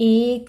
1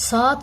7